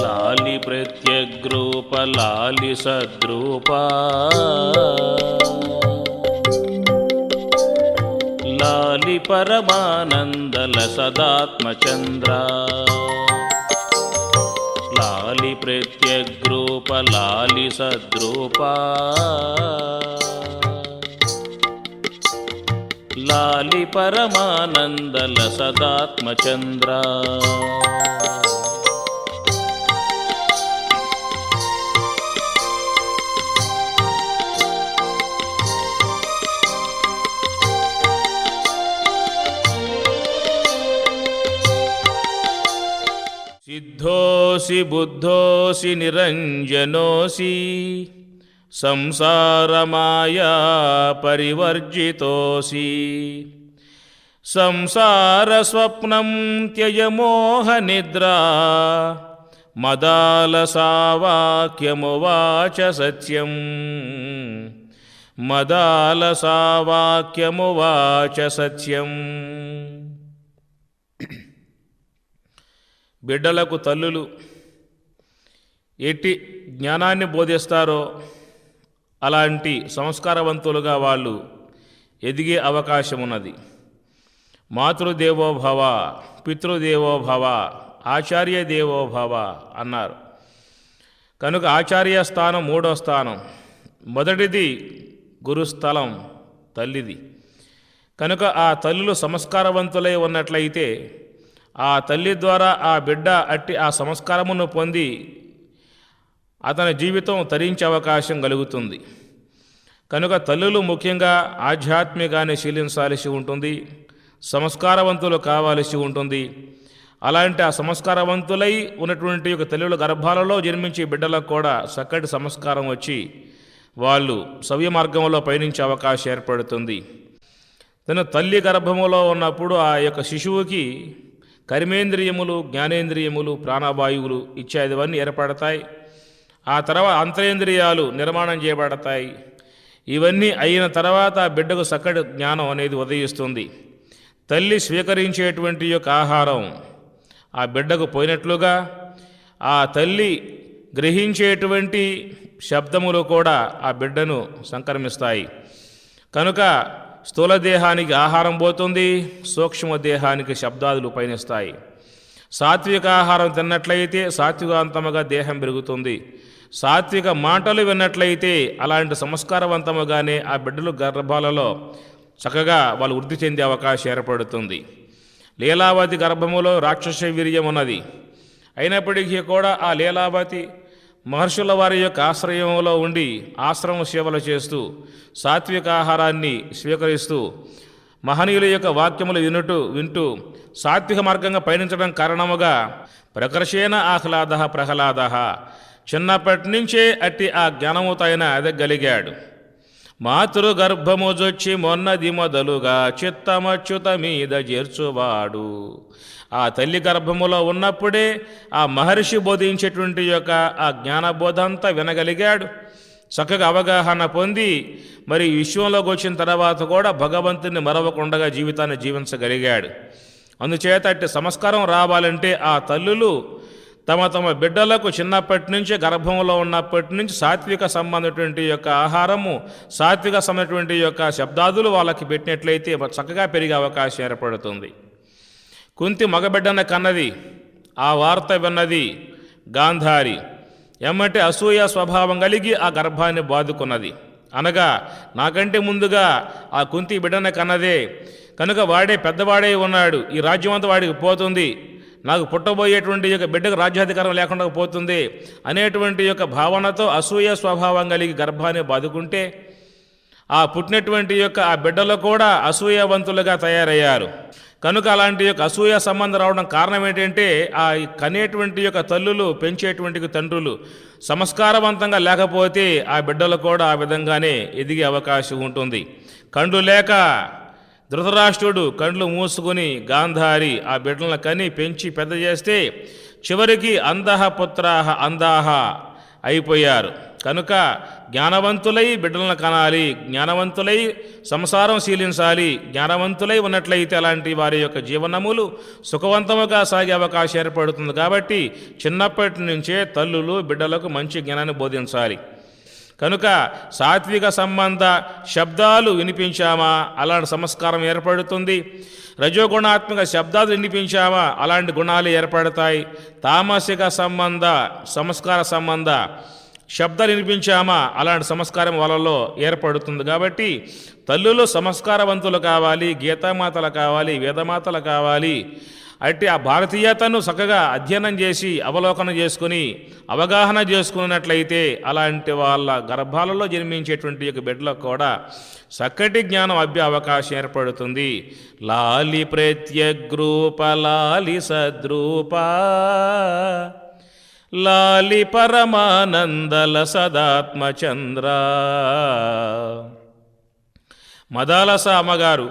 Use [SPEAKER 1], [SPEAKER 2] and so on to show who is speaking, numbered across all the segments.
[SPEAKER 1] లాలి ప్రత్యగ్రూప లాలి సద్రూప లాలి పరమానందల సదాత్మచంద్ర లాలి ప్రత్యగ్రూప లాలి సద్రూప లాలి పరమానందల సదాత్మచంద్ర సిద్ధోసి బుద్ధోసి నిరంజనోసి సంసారమాయా పరివర్జితోసి సంసారస్వప్నం త్యజమోహ నిద్రా మదాలసావాక్యమువాచ సత్యం మదాలసావాక్యమువాచ సత్యం. బిడ్డలకు తల్లులు ఎట్టి జ్ఞానాన్ని బోధిస్తారో అలాంటి సంస్కారవంతులుగా వాళ్ళు ఎదిగే అవకాశం ఉన్నది. మాతృదేవోభవ, పితృదేవోభవ, ఆచార్య దేవోభవ అన్నారు. కనుక ఆచార్య స్థానం మూడో స్థానం. మొదటిది గురుస్థలం తల్లిది. కనుక ఆ తల్లులు సంస్కారవంతులై ఉన్నట్లయితే ఆ తల్లి ద్వారా ఆ బిడ్డ అట్టి ఆ సంస్కారమును పొంది అతని జీవితం తరించే అవకాశం కలుగుతుంది. కనుక తల్లులు ముఖ్యంగా ఆధ్యాత్మికాన్ని శీలించాల్సి ఉంటుంది, సంస్కారవంతులు కావాల్సి ఉంటుంది. అలాంటి ఆ సంస్కారవంతులై ఉన్నటువంటి ఒక తల్లుల గర్భాలలో జన్మించే బిడ్డలకు కూడా చక్కటి సంస్కారం వచ్చి వాళ్ళు సవ్య మార్గంలో పయనించే అవకాశం ఏర్పడుతుంది. తన తల్లి గర్భములో ఉన్నప్పుడు ఆ యొక్క శిశువుకి కర్మేంద్రియములు, జ్ఞానేంద్రియములు, ప్రాణవాయువులు ఇత్యాదివన్నీ ఏర్పడతాయి. ఆ తర్వాత అంతరేంద్రియాలు నిర్మాణం చేయబడతాయి. ఇవన్నీ అయిన తర్వాత బిడ్డకు చక్కటి జ్ఞానం అనేది ఉదయిస్తుంది. తల్లి స్వీకరించేటువంటి యొక్క ఆహారం ఆ బిడ్డకు పోయినట్లుగా ఆ తల్లి గ్రహించేటువంటి శబ్దములు కూడా ఆ బిడ్డను సంక్రమిస్తాయి. కనుక స్థూల దేహానికి ఆహారం పోతుంది, సూక్ష్మ దేహానికి శబ్దాదులు పయనిస్తాయి. సాత్విక ఆహారం తిన్నట్లయితే సాత్వికాంతముగా దేహం పెరుగుతుంది. సాత్విక మాటలు విన్నట్లయితే అలాంటి సంస్కారవంతముగానే ఆ బిడ్డలు గర్భాలలో చక్కగా వాళ్ళు వృద్ధి చెందే అవకాశం ఏర్పడుతుంది. లీలావతి గర్భములో రాక్షస వీర్యం ఉన్నది. అయినప్పటికీ కూడా ఆ లీలావతి మహర్షుల వారి యొక్క ఆశ్రయంలో ఉండి ఆశ్రమ సేవలు చేస్తూ సాత్విక ఆహారాన్ని స్వీకరిస్తూ మహనీయుల యొక్క వాక్యములు వింటూ సాత్విక మార్గంగా పయనించడం కారణముగా ప్రకర్షేణ ఆహ్లాద ప్రహ్లాద చిన్నప్పటి నుంచే అట్టి ఆ జ్ఞానముతో ఆయన ఎదగలిగాడు. మాతృగర్భము జొచ్చి మొన్నది మొదలుగా చిత్తమచ్యుత మీద చేర్చువాడు. ఆ తల్లి గర్భములో ఉన్నప్పుడే ఆ మహర్షి బోధించేటువంటి యొక్క ఆ జ్ఞానబోధ అంతా వినగలిగాడు. చక్కగా అవగాహన పొంది మరి విశ్వంలోకి వచ్చిన తర్వాత కూడా భగవంతుని మరవకుండా జీవితాన్ని జీవించగలిగాడు. అందుచేత అట్టి సంస్కారం రావాలంటే ఆ తల్లులు తమ బిడ్డలకు చిన్నప్పటి నుంచి గర్భంలో ఉన్నప్పటి నుంచి సాత్విక సంబంధమైనటువంటి యొక్క ఆహారము, సాత్విక సంబంధమైనటువంటి యొక్క శబ్దాదులు వాళ్ళకి పెట్టినట్లయితే చక్కగా పెరిగే అవకాశం ఏర్పడుతుంది. కుంతి మగబిడ్డన కన్నది, ఆ వార్త విన్నది గాంధారి. ఏమంటే అసూయ స్వభావం కలిగి ఆ గర్భాన్ని బాదుకున్నది. అనగా నాకంటే ముందుగా ఆ కుంతి బిడ్డన కన్నదే కనుక వాడే పెద్దవాడే ఉన్నాడు, ఈ రాజ్యం అంతా వాడికి పోతుంది, నాకు పుట్టబోయేటువంటి యొక్క బిడ్డకు రాజ్యాధికారం లేకుండా పోతుంది అనేటువంటి యొక్క భావనతో అసూయ స్వభావం కలిగి గర్భాన్ని బాదుకుంటే ఆ పుట్టినటువంటి యొక్క ఆ బిడ్డలు కూడా అసూయవంతులుగా తయారయ్యారు. కనుక అలాంటి యొక్క అసూయ సంబంధం రావడం కారణం ఏంటంటే ఆ కనేటువంటి యొక్క తల్లులు, పెంచేటువంటి తండ్రులు సంస్కారవంతంగా లేకపోతే ఆ బిడ్డలు కూడా ఆ విధంగానే ఎదిగే అవకాశం ఉంటుంది. కండ్లు లేక ధృతరాష్ట్రుడు కండ్లు మూసుకుని గాంధారి ఆ బిడ్డలను కని పెంచి పెద్ద చేస్తే చివరికి అంధః పుత్రాః అంధాః అయిపోయారు. కనుక జ్ఞానవంతులై బిడ్డలను కనాలి, జ్ఞానవంతులై సంసారం శీలించాలి. జ్ఞానవంతులై ఉన్నట్లయితే అలాంటి వారి యొక్క జీవనములు సుఖవంతముగా సాగే అవకాశం ఏర్పడుతుంది. కాబట్టి చిన్నప్పటి నుంచే తల్లులు బిడ్డలకు మంచి జ్ఞానాన్ని బోధించాలి. కనుక సాత్విక సంబంధ శబ్దాలు వినిపించామా అలాంటి సంస్కారం ఏర్పడుతుంది. రజోగుణాత్మక శబ్దాలు వినిపించామా అలాంటి గుణాలు ఏర్పడతాయి. తామసిక సంబంధ సంస్కార సంబంధ శబ్దాలు వినిపించామా అలాంటి సంస్కారం వాళ్ళలో ఏర్పడుతుంది. కాబట్టి తల్లులు సంస్కారవంతులు కావాలి, గీతామాతలు కావాలి, వేదమాతలు కావాలి. అట్టి ఆ భారతీయతను చక్కగా అధ్యయనం చేసి అవలోకనం చేసుకుని అవగాహన చేసుకున్నట్లయితే అలాంటి వాళ్ళ గర్భాలలో జన్మించేటువంటి యొక్క బిడ్డలకు కూడా చక్కటి జ్ఞానం అభ్య అవకాశం ఏర్పడుతుంది. లాలి ప్రత్యగ్రూప లాలి సద్రూప లాలి పరమానందల సదాత్మచంద్ర. మదాలస అమ్మగారు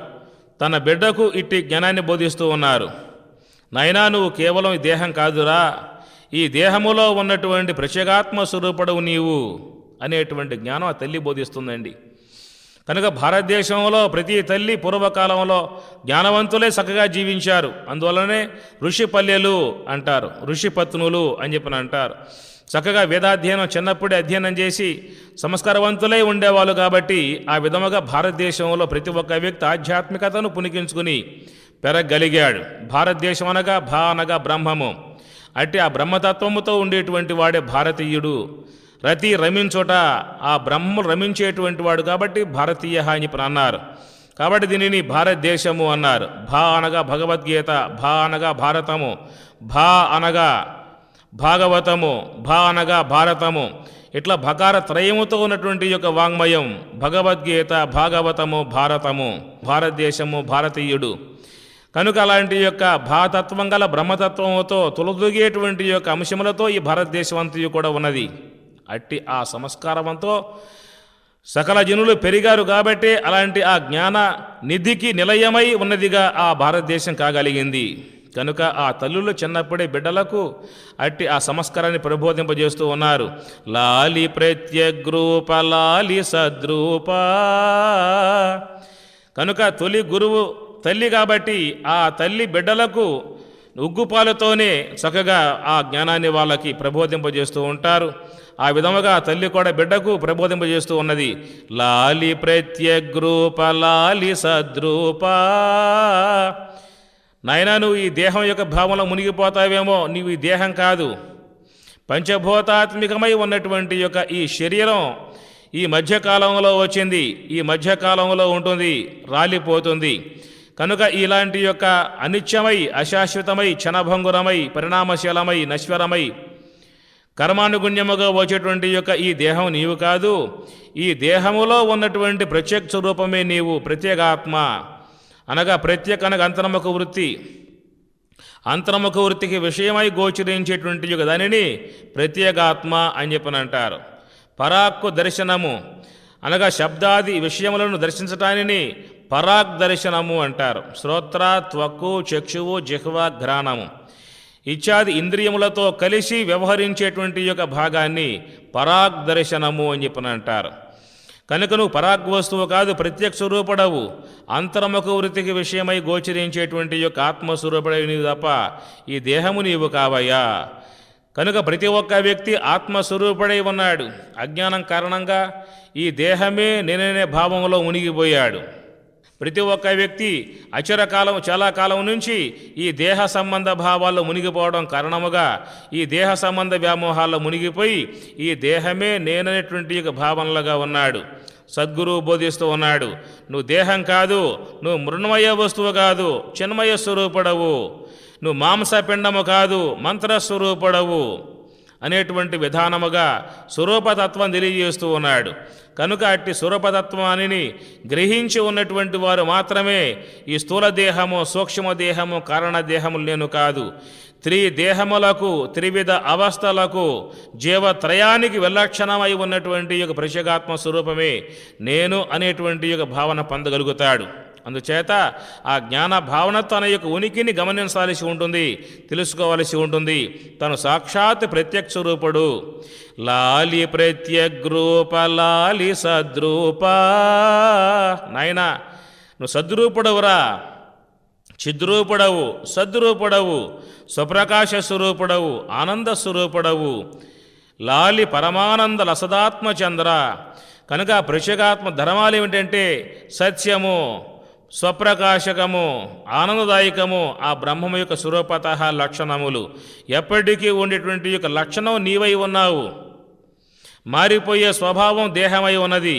[SPEAKER 1] తన బిడ్డకు ఇట్టి జ్ఞానాన్ని బోధిస్తూ ఉన్నారు. నాయనా, నువ్వు కేవలం ఈ దేహం కాదురా, ఈ దేహములో ఉన్నటువంటి ప్రత్యేగాత్మ స్వరూపుడవు నీవు అనేటువంటి జ్ఞానం ఆ తల్లి బోధిస్తుందండి. కనుక భారతదేశంలో ప్రతి తల్లి పూర్వకాలంలో జ్ఞానవంతులే చక్కగా జీవించారు. అందువల్లనే ఋషిపల్లెలు అంటారు, ఋషిపత్నులు అని చెప్పని అంటారు. చక్కగా వేదాధ్యయనం చిన్నప్పుడే అధ్యయనం చేసి సంస్కారవంతులై ఉండేవాళ్ళు. కాబట్టి ఆ విధముగా భారతదేశంలో ప్రతి ఒక్క వ్యక్తి ఆధ్యాత్మికతను పునికించుకుని పెరగలిగాడు. భారతదేశం అనగా అనగా బ్రహ్మము. అట్టి ఆ బ్రహ్మతత్వముతో ఉండేటువంటి వాడే భారతీయుడు. రతి రమించోట ఆ బ్రహ్మను రమించేటువంటి వాడు కాబట్టి భారతీయ అని అన్నారు. కాబట్టి దీనిని భారతదేశము అన్నారు. అనగా భగవద్గీత, అనగా భారతము, అనగా భాగవతము, అనగా భారతము. ఇట్లా భకార త్రయముతో ఉన్నటువంటి యొక్క వాంగ్మయం భగవద్గీత, భాగవతము, భారతము, భారతదేశము, భారతీయుడు. కనుక అలాంటి యొక్క భాతత్వం గల బ్రహ్మతత్వముతో తొలదొగేటువంటి యొక్క అంశములతో ఈ భారతదేశం అంతయు కూడా ఉన్నది. అట్టి ఆ సంస్కారవంతో సకల జనులు పెరిగారు కాబట్టి అలాంటి ఆ జ్ఞాన నిధికి నిలయమై ఉన్నదిగా ఆ భారతదేశం కాగలిగింది. కనుక ఆ తల్లులు చిన్నప్పుడే బిడ్డలకు అట్టి ఆ సంస్కారాన్ని ప్రబోధింపజేస్తూ ఉన్నారు. లాలి ప్రత్యగ్రూప లాలి సద్రూప. కనుక తొలి గురువు తల్లి కాబట్టి ఆ తల్లి బిడ్డలకు ఉగ్గుపాలతోనే చక్కగా ఆ జ్ఞానాన్ని వాళ్ళకి ప్రబోధింపజేస్తూ ఉంటారు. ఆ విధముగా తల్లి కూడా బిడ్డకు ప్రబోధింపజేస్తూ ఉన్నది. లాలి ప్రత్యగ్రూప లాలి సద్రూప. నాయనా, నువ్వు ఈ దేహం యొక్క భావంలో మునిగిపోతావేమో, నీవు ఈ దేహం కాదు. పంచభూతాత్మికమై ఉన్నటువంటి యొక్క ఈ శరీరం ఈ మధ్యకాలంలో వచ్చింది, ఈ మధ్యకాలంలో ఉంటుంది, రాలిపోతుంది. కనుక ఇలాంటి యొక్క అనిత్యమై అశాశ్వతమై క్షణభంగురమై పరిణామశీలమై నశ్వరమై కర్మానుగుణ్యముగా వచ్చేటువంటి యొక్క ఈ దేహం నీవు కాదు. ఈ దేహములో ఉన్నటువంటి ప్రత్యేక స్వరూపమే నీవు, ప్రత్యేగాత్మ. అనగా ప్రత్యేక అనగా అంతర్ముఖ వృత్తి, అంతర్ముఖ వృత్తికి విషయమై గోచరించేటువంటి యొక్క దానిని ప్రత్యేగాత్మ అని చెప్పని అంటారు. పరాక్కు దర్శనము అనగా శబ్దాది విషయములను దర్శించటానిని పరాగ్ దర్శనము అంటారు. శ్రోత్ర, త్వక్కు, చక్షువు, జిహ్వ, ఘ్రాణము ఇత్యాది ఇంద్రియములతో కలిసి వ్యవహరించేటువంటి యొక్క భాగాన్ని పరాగ్ దర్శనము అని చెప్పని అంటారు. కనుక నువ్వు పరాగ్ వస్తువు కాదు, ప్రత్యక్ష స్వరూపుడవు. అంతర్ముఖ వృత్తికి విషయమై గోచరించేటువంటి యొక్క ఆత్మస్వరూపుడవి నీవు తప్ప ఈ దేహము నీవు కావయ్యా. కనుక ప్రతి ఒక్క వ్యక్తి ఆత్మస్వరూపుడై ఉన్నాడు. అజ్ఞానం కారణంగా ఈ దేహమే నేననే భావంలో మునిగిపోయాడు. ప్రతి ఒక్క వ్యక్తి అచరకాలం చాలా కాలం నుంచి ఈ దేహ సంబంధ భావాల్లో మునిగిపోవడం కారణముగా ఈ దేహ సంబంధ వ్యామోహాల్లో మునిగిపోయి ఈ దేహమే నేననేటువంటి భావనలుగా ఉన్నాడు. సద్గురువు బోధిస్తూ ఉన్నాడు, నువ్వు దేహం కాదు, నువ్వు మృణ్మయ వస్తువు కాదు, చిన్మయ స్వరూపుడవు. నువ్వు మాంసపిండము కాదు, మంత్రస్వరూపుడవు అనేటువంటి విధానముగా స్వరూపతత్వం తెలియజేస్తూ ఉన్నాడు. కనుక అట్టి స్వరూపతత్వాన్ని గ్రహించి ఉన్నటువంటి వారు మాత్రమే ఈ స్థూల దేహము, సూక్ష్మ దేహము, కారణదేహము నేను కాదు, త్రిదేహములకు, త్రివిధ అవస్థలకు, జీవత్రయానికి విలక్షణమై ఉన్నటువంటి యొక్క ప్రత్యేగాత్మ స్వరూపమే నేను అనేటువంటి యొక్క భావన పొందగలుగుతాడు. అందుచేత ఆ జ్ఞాన భావన తన యొక్క ఉనికిని గమనించాల్సి ఉంటుంది, తెలుసుకోవలసి ఉంటుంది. తను సాక్షాత్ ప్రత్యక్ష రూపుడు. లాలి ప్రత్యగ్రూప లాలి సద్రూప. నాయనా, నువ్వు సద్రూపుడవురా, చిద్రూపుడవు, సద్రూపుడవు, స్వప్రకాశ స్వరూపుడవు, ఆనంద స్వరూపుడవు. లాలి పరమానంద లసదాత్మచంద్ర. కనుక ప్రత్యేగాత్మ ధర్మాలు ఏమిటంటే సత్యము, స్వప్రకాశకము, ఆనందదాయకము, ఆ బ్రహ్మము యొక్క స్వరూపత లక్షణములు. ఎప్పటికీ ఉండేటువంటి యొక్క లక్షణం నీవై ఉన్నావు. మారిపోయే స్వభావం దేహమై ఉన్నది.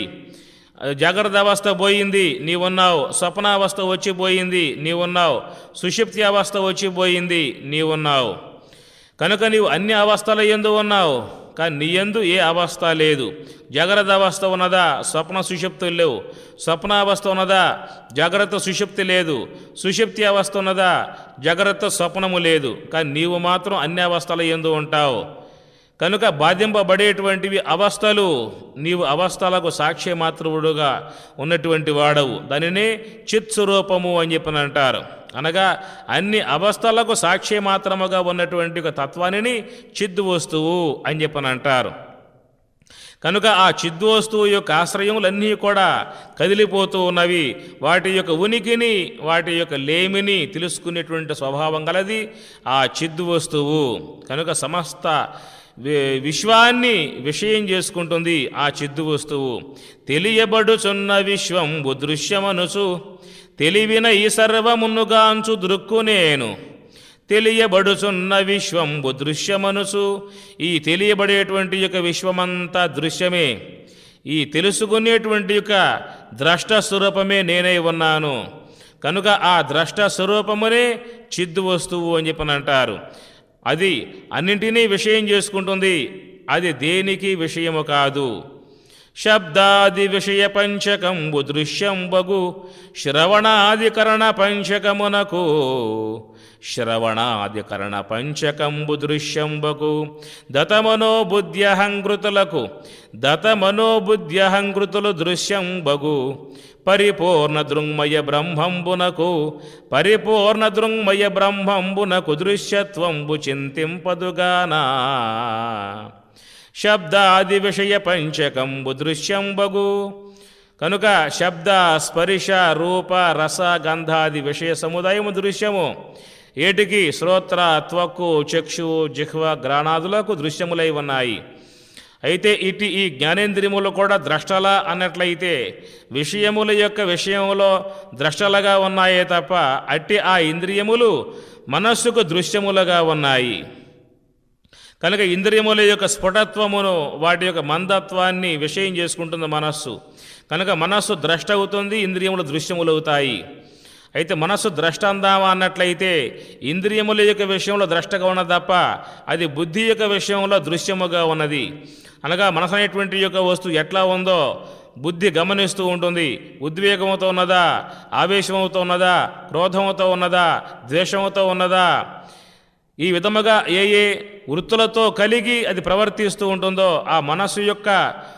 [SPEAKER 1] జాగ్రత్త అవస్థ పోయింది, నీవున్నావు. స్వప్నావస్థ వచ్చిపోయింది, నీవున్నావు. సుషుప్తి అవస్థ వచ్చిపోయింది, నీవున్నావు. కనుక నీవు అన్ని అవస్థల యందు ఉన్నావు, కానీ నీ యందు ఏ అవస్థ లేదు. జాగ్రత్త అవస్థ ఉన్నదా, స్వప్న సుషుప్తులు లేవు. స్వప్నావస్థ ఉన్నదా, జాగ్రత్త సుషుప్తి లేదు. సుషుప్తి అవస్థ ఉన్నదా, జాగ్రత్త స్వప్నము లేదు. కానీ నీవు మాత్రం అన్ని అవస్థల యందు ఉంటావు. కనుక బాధింపబడేటువంటివి అవస్థలు. నీవు అవస్థలకు సాక్షి మాత్రుడుగా ఉన్నటువంటి వాడవు. దానినే చిత్స్వరూపము అని చెప్పని అంటారు. అనగా అన్ని అవస్థలకు సాక్షి మాత్రముగా ఉన్నటువంటి ఒక తత్వాన్ని చిద్వస్తువు అని చెప్పని అంటారు. కనుక ఆ చిద్వస్తువు యొక్క ఆశ్రయములన్నీ కూడా కదిలిపోతూ ఉన్నవి. వాటి యొక్క ఉనికిని, వాటి యొక్క లేమిని తెలుసుకునేటువంటి స్వభావం గలది ఆ చిద్వస్తువు. కనుక సమస్త విశ్వాన్ని విషయం చేసుకుంటుంది ఆ చిద్దు వస్తువు. తెలియబడుచున్న విశ్వంబు దృశ్యమనుచు తెలివిన ఈ సర్వమున్నుగాంచు దృక్కు నేను. తెలియబడుచున్న విశ్వంబు దృశ్యమనుచు, ఈ తెలియబడేటువంటి యొక్క విశ్వమంతా దృశ్యమే. ఈ తెలుసుకునేటువంటి యొక్క ద్రష్ట స్వరూపమే నేనై ఉన్నాను. కనుక ఆ ద్రష్ట స్వరూపమునే చిద్దు వస్తువు అని చెప్పని అంటారు. అది అన్నింటినీ విషయం చేసుకుంటుంది. అది దేనికి విషయము కాదు. శబ్దాది విషయ పంచకంబు దృశ్యం బగు శ్రవణాధికరణ పంచకమునకు. శ్రవణాధికరణ పంచకంబు దృశ్యం బగు దతమనోబుద్ధ్యహంకృతులకు. దతమనోబుద్ధ్యహంకృతులు దృశ్యం బగు పరిపూర్ణ దృంగమయ బ్రహ్మంబునకు. పరిపూర్ణ దృంగమయ బ్రహ్మంబునకు దృశ్యత్వంబు చింతింపదుగానా. శబ్దాది విషయ పంచకంబు దృశ్యం బగు. కనుక శబ్ద, స్పర్శ, రూప, రస, గంధాది విషయ సముదాయము దృశ్యము. ఏటికి? శ్రోత్ర, త్వక్కు, చక్షు, జిహ్వ, గ్రాణాదులకు దృశ్యములై ఉన్నాయి. అయితే ఈ జ్ఞానేంద్రియములు కూడా ద్రష్టలా అన్నట్లయితే విషయముల యొక్క విషయములో ద్రష్టలుగా ఉన్నాయే తప్ప అట్టి ఆ ఇంద్రియములు మనస్సుకు దృశ్యములుగా ఉన్నాయి. కనుక ఇంద్రియముల యొక్క స్ఫుటత్వమును, వాటి యొక్క మందత్వాన్ని విషయం చేసుకుంటుంది మనస్సు. కనుక మనస్సు ద్రష్ట అవుతుంది, ఇంద్రియములు దృశ్యములు అవుతాయి. అయితే మనస్సు ద్రష్ట అందామా అన్నట్లయితే ఇంద్రియముల యొక్క విషయంలో ద్రష్టగా ఉన్నది తప్ప అది బుద్ధి యొక్క విషయంలో దృశ్యముగా ఉన్నది. అనగా మనసు అనేటువంటి యొక్క వస్తువు ఎట్లా ఉందో బుద్ధి గమనిస్తూ ఉంటుంది. ఉద్వేగంతో ఉన్నదా, ఆవేశంతో ఉన్నదా, క్రోధంతో ఉన్నదా, ద్వేషంతో ఉన్నదా, ఈ విధముగా ఏ వృత్తులతో కలిగి అది ప్రవర్తిస్తూ ఉంటుందో ఆ మనస్సు యొక్క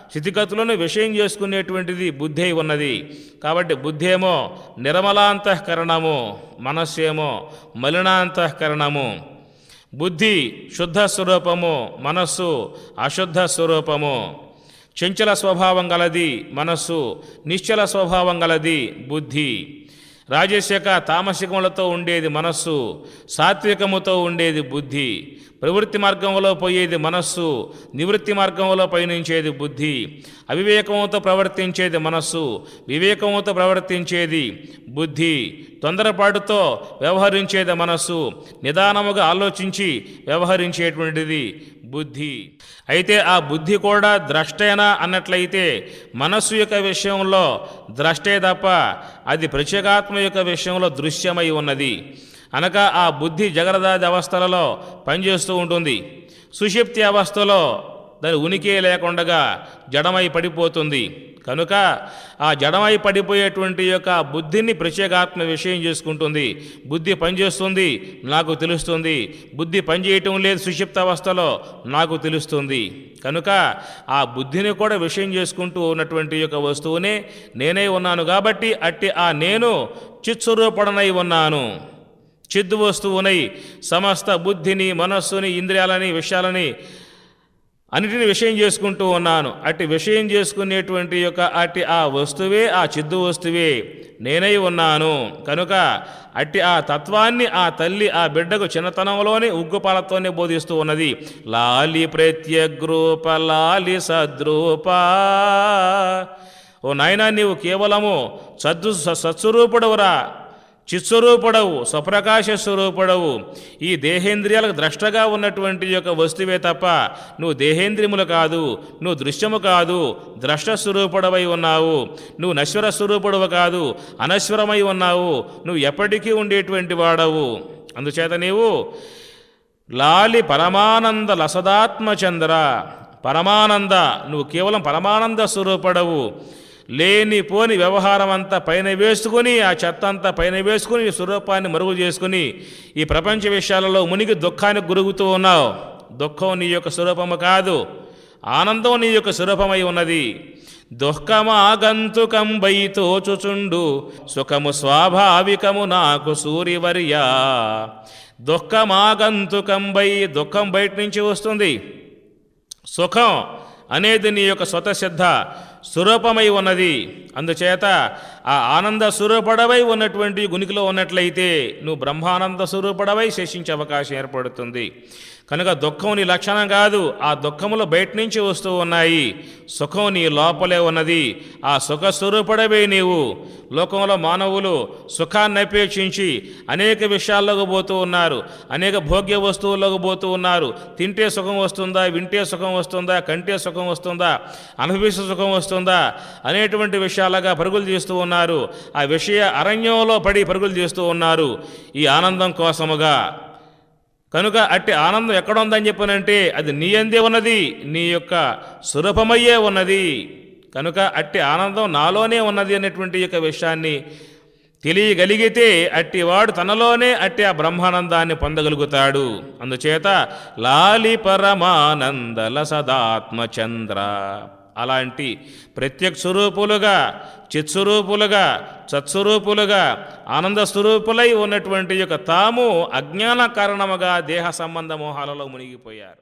[SPEAKER 1] స్థితిగతులను విషయం చేసుకునేటువంటిది బుద్ధి అయి ఉన్నది. కాబట్టి బుద్ధి ఏమో నిర్మలాంతఃకరణము, మనస్సు ఏమో మలినాంతఃకరణము. బుద్ధి శుద్ధ స్వరూపము, మనస్సు అశుద్ధ స్వరూపము. చంచల స్వభావం గలది మనస్సు, నిశ్చల స్వభావం గలది బుద్ధి. రాజసిక తామసికములతో ఉండేది మనస్సు, సాత్వికముతో ఉండేది బుద్ధి. ప్రవృత్తి మార్గంలో పోయేది మనస్సు, నివృత్తి మార్గంలో పయనించేది బుద్ధి. అవివేకముతో ప్రవర్తించేది మనస్సు, వివేకముతో ప్రవర్తించేది బుద్ధి. తొందరపాటుతో వ్యవహరించేది మనస్సు, నిదానముగా ఆలోచించి వ్యవహరించేటువంటిది బుద్ధి. అయితే ఆ బుద్ధి కూడా ద్రష్టేనా అన్నట్లయితే మనస్సు యొక్క విషయంలో ద్రష్టే తప్ప అది ప్రత్యేగాత్మ యొక్క విషయంలో దృశ్యమై ఉన్నది. అనగా ఆ బుద్ధి జగరదాది అవస్థలలో పనిచేస్తూ ఉంటుంది. సుషుప్తి అవస్థలో దాని ఉనికి లేకుండా జడమై పడిపోతుంది. కనుక ఆ జడమై పడిపోయేటువంటి యొక్క బుద్ధిని ప్రత్యేగాత్మ విషయం చేసుకుంటుంది. బుద్ధి పనిచేస్తుంది, నాకు తెలుస్తుంది. బుద్ధి పనిచేయటం లేదు సుషిప్త అవస్థలో, నాకు తెలుస్తుంది. కనుక ఆ బుద్ధిని కూడా విషయం చేసుకుంటూ ఉన్నటువంటి యొక్క వస్తువునే నేనే ఉన్నాను. కాబట్టి అట్టి ఆ నేను చిత్స్వరూపడనై ఉన్నాను. చిద్దు వస్తువునై సమస్త బుద్ధిని, మనస్సుని, ఇంద్రియాలని, విషయాలని అన్నిటిని విషయం చేసుకుంటూ ఉన్నాను. అట్టి విషయం చేసుకునేటువంటి యొక్క అట్టి ఆ వస్తువే, ఆ చిద్దు వస్తువే నేనై ఉన్నాను. కనుక అట్టి ఆ తత్వాన్ని ఆ తల్లి ఆ బిడ్డకు చిన్నతనంలోనే ఉగ్గుపాలతోనే బోధిస్తూ ఉన్నది. లాలి ప్రత్యగ్రూప లాలి సద్రూప. ఓ నాయనా, నీవు కేవలము సత్స్వరూపుడవురా, చిత్స్వరూపుడవు, స్వప్రకాశ స్వరూపుడవు. ఈ దేహేంద్రియాలకు ద్రష్టగా ఉన్నటువంటి యొక్క వస్తువే తప్ప నువ్వు దేహేంద్రియములు కాదు, నువ్వు దృశ్యము కాదు, ద్రష్ట స్వరూపుడవై ఉన్నావు. నువ్వు నశ్వర స్వరూపుడవు కాదు, అనశ్వరమై ఉన్నావు. నువ్వు ఎప్పటికీ ఉండేటువంటి వాడవు. అందుచేత నీవు లాలి పరమానంద లసదాత్మచంద్ర, పరమానంద, నువ్వు కేవలం పరమానంద స్వరూపుడవు. లేనిపోని వ్యవహారం అంతా పైన వేసుకుని, ఆ చెత్త అంతా పైన వేసుకుని, ఈ స్వరూపాన్ని మరుగు చేసుకుని ఈ ప్రపంచ విషయాలలో మునిగి దుఃఖానికి గురుగుతూ ఉన్నావు. దుఃఖం నీ యొక్క స్వరూపము కాదు, ఆనందం నీ యొక్క స్వరూపమై ఉన్నది. దుఃఖమాగంతుకంబై తోచుచుండు సుఖము స్వాభావికము నాకు సూర్యవర్య. దుఃఖమాగంతుకంబై, దుఃఖం బయట నుంచి వస్తుంది. సుఖం అనేది నీ యొక్క స్వతసిద్ధ స్వరూపమై ఉన్నది. అందుచేత ఆ ఆనంద స్వరూపడవై ఉన్నటువంటి గునికిలో ఉన్నట్లయితే నువ్వు బ్రహ్మానంద స్వరూపడవై శేషించే అవకాశం ఏర్పడుతుంది. కనుక దుఃఖం నీ లక్షణం కాదు, ఆ దుఃఖములు బయట నుంచి వస్తూ ఉన్నాయి. సుఖం నీ లోపలే ఉన్నది. ఆ సుఖ స్వరూపడవే నీవు. లోకంలో మానవులు సుఖాన్ని అపేక్షించి అనేక విషయాల్లోకి పోతూ ఉన్నారు, అనేక భోగ్య వస్తువుల్లోకి పోతూ ఉన్నారు. తింటే సుఖం వస్తుందా, వింటే సుఖం వస్తుందా, కంటే సుఖం వస్తుందా, అనుభవిస్తే సుఖం వస్తుందా అనేటువంటి విషయాలుగా పరుగులు చేస్తూ ఉన్నారు. ఆ విషయ అరణ్యంలో పడి పరుగులు చేస్తూ ఉన్నారు ఈ ఆనందం కోసముగా. కనుక అట్టి ఆనందం ఎక్కడ ఉందని చెప్పనంటే అది నీ అందే ఉన్నది, నీ యొక్క స్వరూపమయ్యే ఉన్నది. కనుక అట్టి ఆనందం నాలోనే ఉన్నది అనేటువంటి యొక్క విషయాన్ని తెలియగలిగితే అట్టివాడు తనలోనే అట్టి ఆ బ్రహ్మానందాన్ని పొందగలుగుతాడు. అందుచేత లాలి పరమానంద లసదాత్మచంద్ర. అలాంటి ప్రత్యక్ష స్వరూపులుగా, చిత్స్వరూపులుగా, సత్స్వరూపులుగా, ఆనంద స్వరూపులై ఉన్నటువంటి యొక్క తాము అజ్ఞాన కారణముగా దేహ సంబంధ మోహాలలో మునిగిపోయారు.